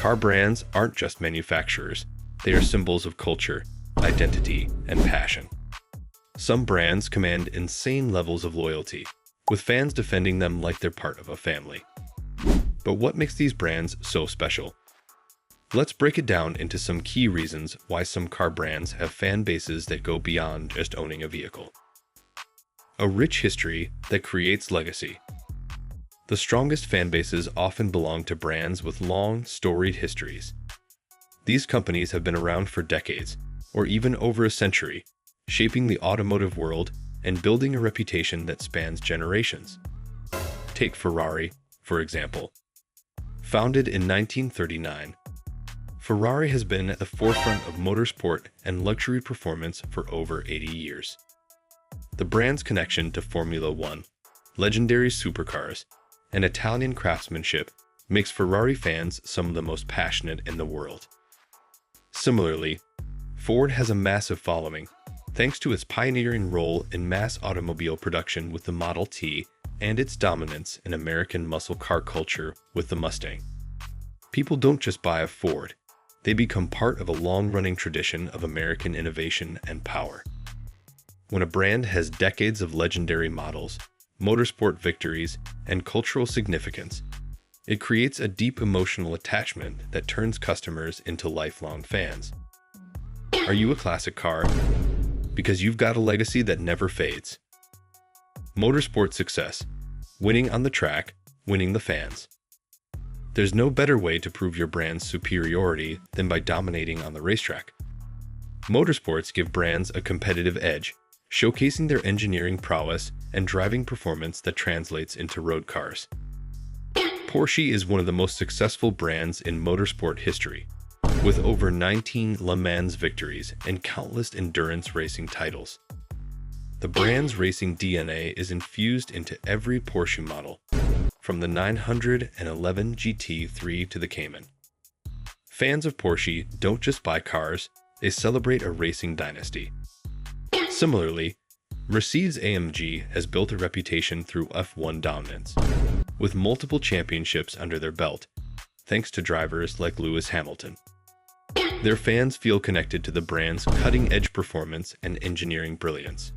Car brands aren't just manufacturers, they are symbols of culture, identity, and passion. Some brands command insane levels of loyalty, with fans defending them like they're part of a family. But what makes these brands so special? Let's break it down into some key reasons why some car brands have fan bases that go beyond just owning a vehicle. A rich history that creates legacy. The strongest fan bases often belong to brands with long, storied histories. These companies have been around for decades, or even over a century, shaping the automotive world and building a reputation that spans generations. Take Ferrari, for example. Founded in 1939, Ferrari has been at the forefront of motorsport and luxury performance for over 80 years. The brand's connection to Formula One, legendary supercars, and Italian craftsmanship makes Ferrari fans some of the most passionate in the world. Similarly, Ford has a massive following, thanks to its pioneering role in mass automobile production with the Model T and its dominance in American muscle car culture with the Mustang. People don't just buy a Ford, they become part of a long-running tradition of American innovation and power. When a brand has decades of legendary models, motorsport victories, and cultural significance, it creates a deep emotional attachment that turns customers into lifelong fans. Are you a classic car? Because you've got a legacy that never fades. Motorsport success, winning on the track, winning the fans. There's no better way to prove your brand's superiority than by dominating on the racetrack. Motorsports give brands a competitive edge, showcasing their engineering prowess and driving performance that translates into road cars. Porsche is one of the most successful brands in motorsport history, with over 19 Le Mans victories and countless endurance racing titles. The brand's racing DNA is infused into every Porsche model, from the 911 GT3 to the Cayman. Fans of Porsche don't just buy cars, they celebrate a racing dynasty. Similarly, Mercedes-AMG has built a reputation through F1 dominance, with multiple championships under their belt, thanks to drivers like Lewis Hamilton. Their fans feel connected to the brand's cutting-edge performance and engineering brilliance.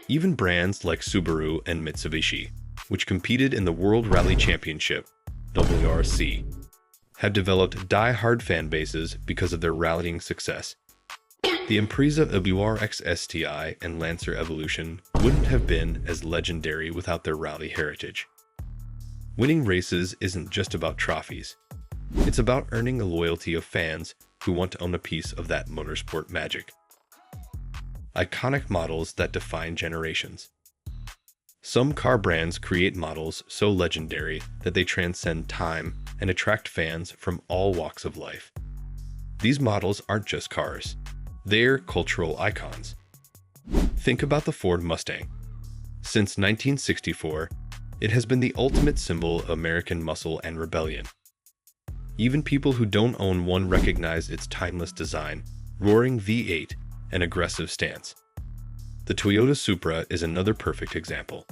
Even brands like Subaru and Mitsubishi, which competed in the World Rally Championship, WRC, have developed die-hard fan bases because of their rallying success. The Impreza WRX STI and Lancer Evolution wouldn't have been as legendary without their rally heritage. Winning races isn't just about trophies. It's about earning the loyalty of fans who want to own a piece of that motorsport magic. Iconic models that define generations. Some car brands create models so legendary that they transcend time and attract fans from all walks of life. These models aren't just cars. They're cultural icons. Think about the Ford Mustang. Since 1964, it has been the ultimate symbol of American muscle and rebellion. Even people who don't own one recognize its timeless design, roaring V8, and aggressive stance. The Toyota Supra is another perfect example.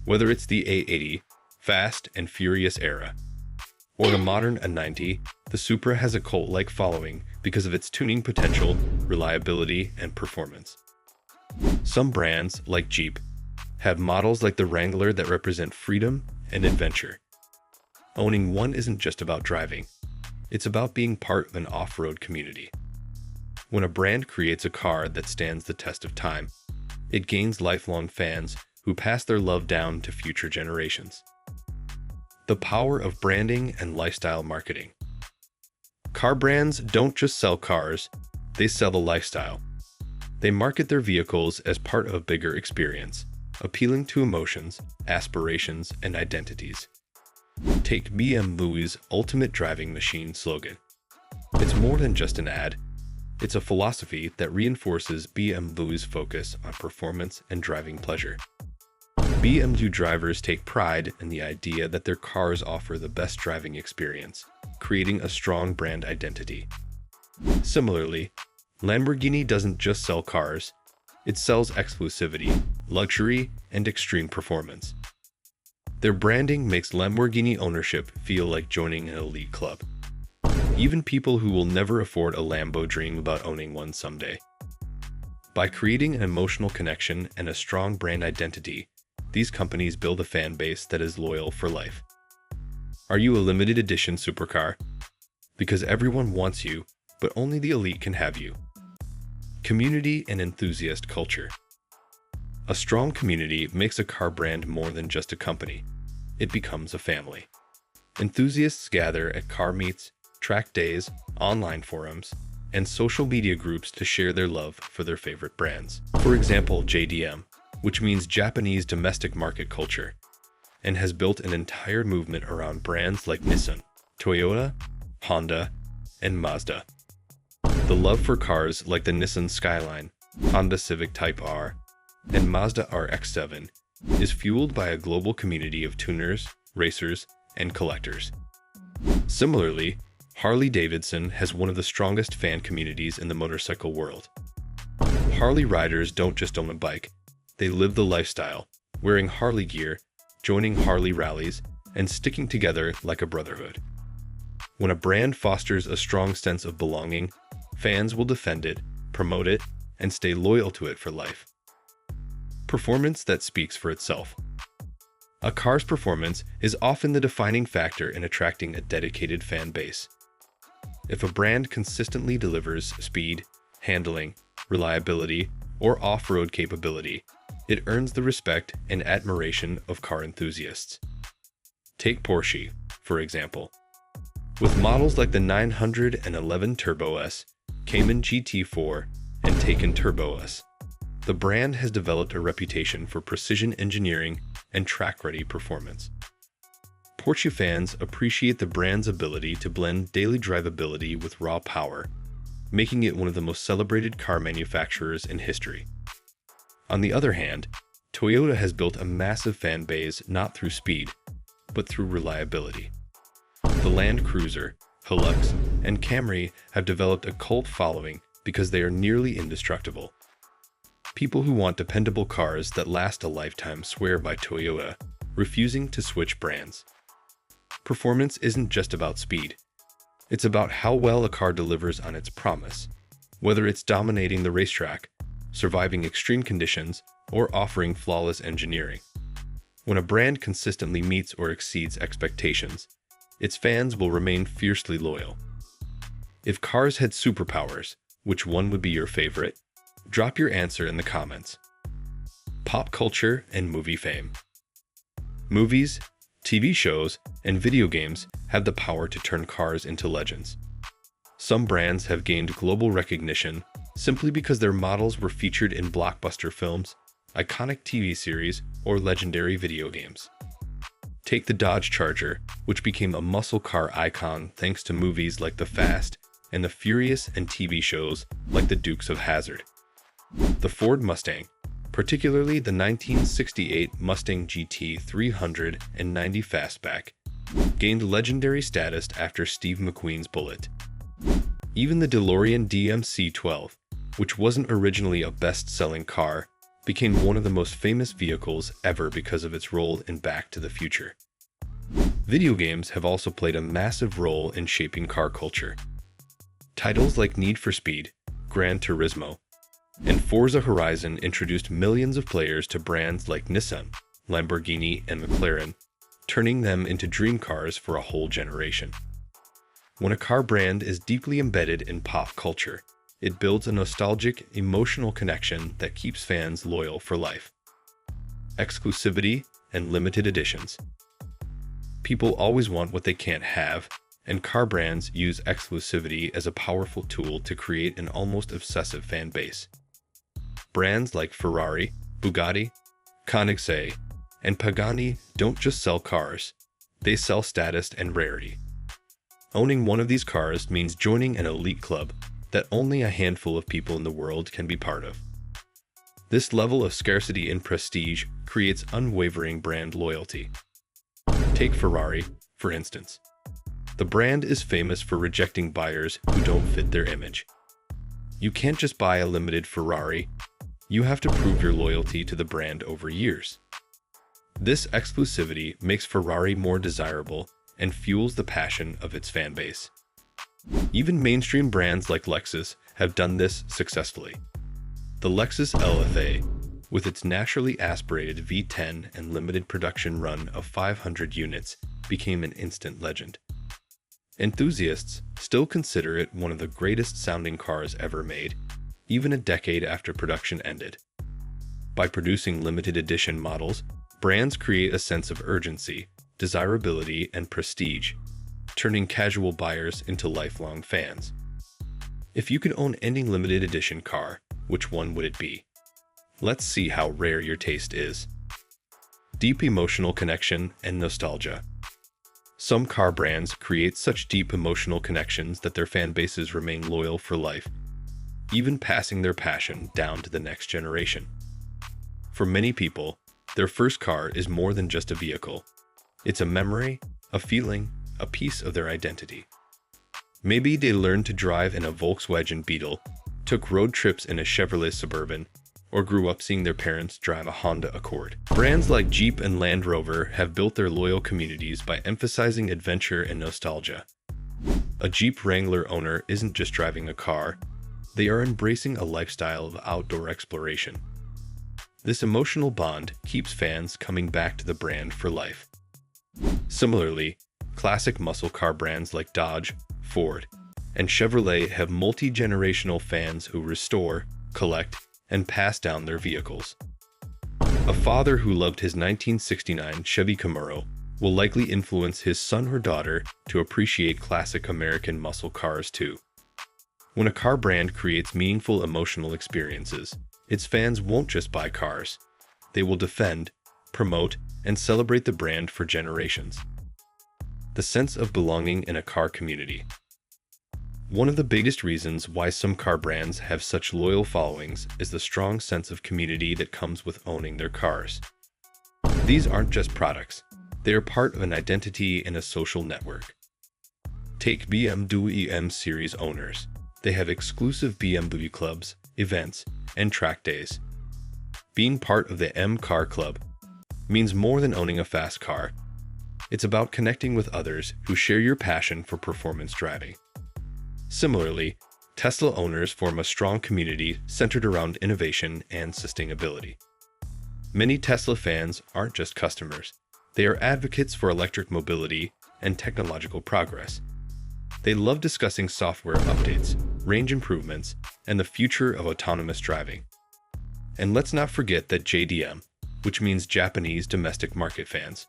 Whether it's the A80, Fast and Furious era, or the modern A90, the Supra has a cult-like following because of its tuning potential, reliability, and performance. Some brands, like Jeep, have models like the Wrangler that represent freedom and adventure. Owning one isn't just about driving, it's about being part of an off-road community. When a brand creates a car that stands the test of time, it gains lifelong fans who pass their love down to future generations. The power of branding and lifestyle marketing. Car brands don't just sell cars, they sell a lifestyle. They market their vehicles as part of a bigger experience, appealing to emotions, aspirations, and identities. Take BMW's Ultimate Driving Machine slogan. It's more than just an ad. It's a philosophy that reinforces BMW's focus on performance and driving pleasure. BMW drivers take pride in the idea that their cars offer the best driving experience, creating a strong brand identity. Similarly, Lamborghini doesn't just sell cars, it sells exclusivity, luxury, and extreme performance. Their branding makes Lamborghini ownership feel like joining an elite club. Even people who will never afford a Lambo dream about owning one someday. By creating an emotional connection and a strong brand identity, these companies build a fan base that is loyal for life. Are you a limited edition supercar? Because everyone wants you, but only the elite can have you. Community and enthusiast culture. A strong community makes a car brand more than just a company. It becomes a family. Enthusiasts gather at car meets, track days, online forums, and social media groups to share their love for their favorite brands. For example, JDM, which means Japanese domestic market culture, and has built an entire movement around brands like Nissan, Toyota, Honda, and Mazda. The love for cars like the Nissan Skyline, Honda Civic Type R, and Mazda RX-7 is fueled by a global community of tuners, racers, and collectors. Similarly, Harley-Davidson has one of the strongest fan communities in the motorcycle world. Harley riders don't just own a bike, they live the lifestyle, wearing Harley gear, joining Harley rallies, and sticking together like a brotherhood. When a brand fosters a strong sense of belonging, fans will defend it, promote it, and stay loyal to it for life. Performance that speaks for itself. A car's performance is often the defining factor in attracting a dedicated fan base. If a brand consistently delivers speed, handling, reliability, or off-road capability, it earns the respect and admiration of car enthusiasts. Take Porsche, for example. With models like the 911 Turbo S, Cayman GT4, and Taycan Turbo S, the brand has developed a reputation for precision engineering and track-ready performance. Porsche fans appreciate the brand's ability to blend daily drivability with raw power, making it one of the most celebrated car manufacturers in history. On the other hand, Toyota has built a massive fan base not through speed, but through reliability. The Land Cruiser, Hilux, and Camry have developed a cult following because they are nearly indestructible. People who want dependable cars that last a lifetime swear by Toyota, refusing to switch brands. Performance isn't just about speed. It's about how well a car delivers on its promise, whether it's dominating the racetrack, surviving extreme conditions, or offering flawless engineering. When a brand consistently meets or exceeds expectations, its fans will remain fiercely loyal. If cars had superpowers, which one would be your favorite? Drop your answer in the comments. Pop culture and movie fame. Movies, TV shows, and video games have the power to turn cars into legends. Some brands have gained global recognition simply because their models were featured in blockbuster films, iconic TV series, or legendary video games. Take the Dodge Charger, which became a muscle car icon thanks to movies like The Fast and the Furious and TV shows like The Dukes of Hazzard. The Ford Mustang, particularly the 1968 Mustang GT 390 Fastback, gained legendary status after Steve McQueen's Bullitt. Even the DeLorean DMC-12, which wasn't originally a best-selling car, became one of the most famous vehicles ever because of its role in Back to the Future. Video games have also played a massive role in shaping car culture. Titles like Need for Speed, Gran Turismo, and Forza Horizon introduced millions of players to brands like Nissan, Lamborghini, and McLaren, turning them into dream cars for a whole generation. When a car brand is deeply embedded in pop culture, it builds a nostalgic, emotional connection that keeps fans loyal for life. Exclusivity and limited editions. People always want what they can't have, and car brands use exclusivity as a powerful tool to create an almost obsessive fan base. Brands like Ferrari, Bugatti, Koenigsegg, and Pagani don't just sell cars, they sell status and rarity. Owning one of these cars means joining an elite club that only a handful of people in the world can be part of. This level of scarcity and prestige creates unwavering brand loyalty. Take Ferrari, for instance. The brand is famous for rejecting buyers who don't fit their image. You can't just buy a limited Ferrari, you have to prove your loyalty to the brand over years. This exclusivity makes Ferrari more desirable and fuels the passion of its fan base. Even mainstream brands like Lexus have done this successfully. The Lexus LFA, with its naturally aspirated V10 and limited production run of 500 units, became an instant legend. Enthusiasts still consider it one of the greatest sounding cars ever made, even a decade after production ended. By producing limited edition models, brands create a sense of urgency, desirability, and prestige, turning casual buyers into lifelong fans. If you could own any limited edition car, which one would it be? Let's see how rare your taste is. Deep emotional connection and nostalgia. Some car brands create such deep emotional connections that their fan bases remain loyal for life, even passing their passion down to the next generation. For many people, their first car is more than just a vehicle. It's a memory, a feeling, a piece of their identity. Maybe they learned to drive in a Volkswagen Beetle, took road trips in a Chevrolet Suburban, or grew up seeing their parents drive a Honda Accord. Brands like Jeep and Land Rover have built their loyal communities by emphasizing adventure and nostalgia. A Jeep Wrangler owner isn't just driving a car, they are embracing a lifestyle of outdoor exploration. This emotional bond keeps fans coming back to the brand for life. Similarly, classic muscle car brands like Dodge, Ford, and Chevrolet have multi-generational fans who restore, collect, and pass down their vehicles. A father who loved his 1969 Chevy Camaro will likely influence his son or daughter to appreciate classic American muscle cars too. When a car brand creates meaningful emotional experiences, its fans won't just buy cars. They will defend, promote, and celebrate the brand for generations. The sense of belonging in a car community. One of the biggest reasons why some car brands have such loyal followings is the strong sense of community that comes with owning their cars. These aren't just products, they are part of an identity and a social network. Take BMW M Series owners. They have exclusive BMW clubs, events, and track days. Being part of the M Car Club means more than owning a fast car. It's about connecting with others who share your passion for performance driving. Similarly, Tesla owners form a strong community centered around innovation and sustainability. Many Tesla fans aren't just customers, they are advocates for electric mobility and technological progress. They love discussing software updates, range improvements, and the future of autonomous driving. And let's not forget that JDM, which means Japanese domestic market fans.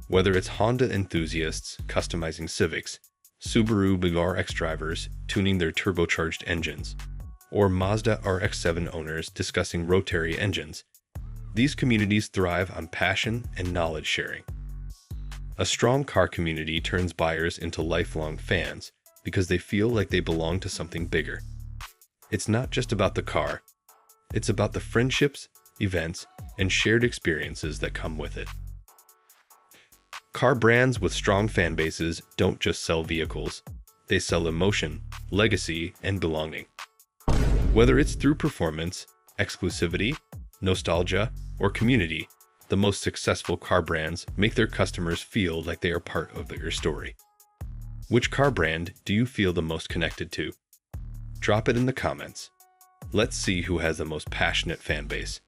Whether it's Honda enthusiasts customizing Civics, Subaru RX drivers tuning their turbocharged engines, or Mazda RX-7 owners discussing rotary engines, these communities thrive on passion and knowledge sharing. A strong car community turns buyers into lifelong fans because they feel like they belong to something bigger. It's not just about the car, it's about the friendships, events, and shared experiences that come with it. Car brands with strong fan bases don't just sell vehicles, they sell emotion, legacy, and belonging. Whether it's through performance, exclusivity, nostalgia, or community, the most successful car brands make their customers feel like they are part of their story. Which car brand do you feel the most connected to? Drop it in the comments. Let's see who has the most passionate fan base.